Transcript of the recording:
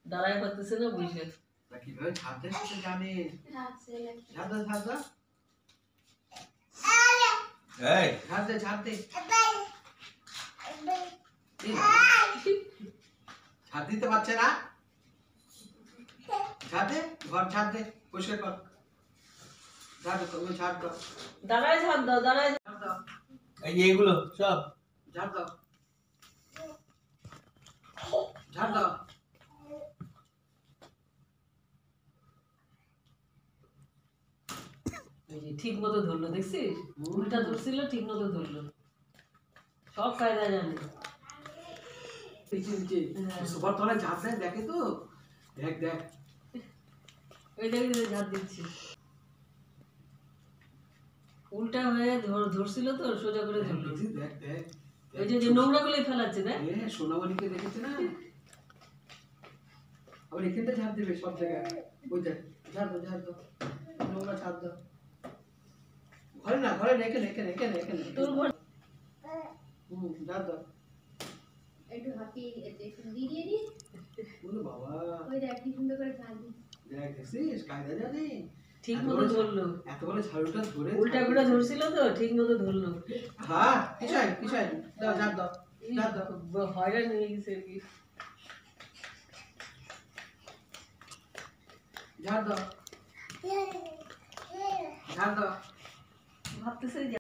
দাঁড়ায় পারতেছে না বুঝে কিভাবে ছাড়তে সেটা জানে। ঝাড় দাও ঝাড় দাও এই ঝাড় দে ঝাড় দে ঝাড় দিতে পারছে না। ঝাড় দে ঘর ঝাড় দে পরিষ্কার কর। ঝাড় দাও তুমি ঝাড় দাও। দাঁড়ায় ঝাড় দাও দাঁড়ায় ঝাড় দাও এই যে এগুলো সব ঝাড় দাও ঝাড় দাও। ঠিক মতো ধরলো দেখছিস উল্টা ধরছিল ঠিক মতো ধরলো সব কায়দা জানে সুপার তলায় ঝাড় দেয় দেখে তো দেখ দেখ ওই দেখে ঝাড় দিচ্ছি উল্টা হয়ে ধরছিল তো সোজা করে ধরলো দেখ দেখ ওই যে নোংরা গুলো ফেলাচ্ছে না সোনামণিকে দেখেছে না আবার এখানটা ঝাড় দেবে সব জায়গায় ওই দেখ ঝাড় দাও ঝাড় দাও নোংরা ঝাড় দাও ঘরে না ঘরে এখানে এখানে এখানে এখানে তোর ঘর ঝাড় দাও একটু হাতি এতে দিয়ে দিয়ে দি ওরে বাবা ওই দেখ কি সুন্দর করে ঝাল দি দেখ দেখছিস কায়দা জানে ঠিক মতো ধরলো এত বড় ঝাড়ুটা ধরে উল্টা করে ধরছিল তো ঠিক মতো ধরলো হ্যাঁ কিছু হয় দাও ঝাড় দাও ঝাড় দাও হয়রান হয়ে গেছে আর কি ঝাড় দাও ঝাড় দাও ভাবতেছে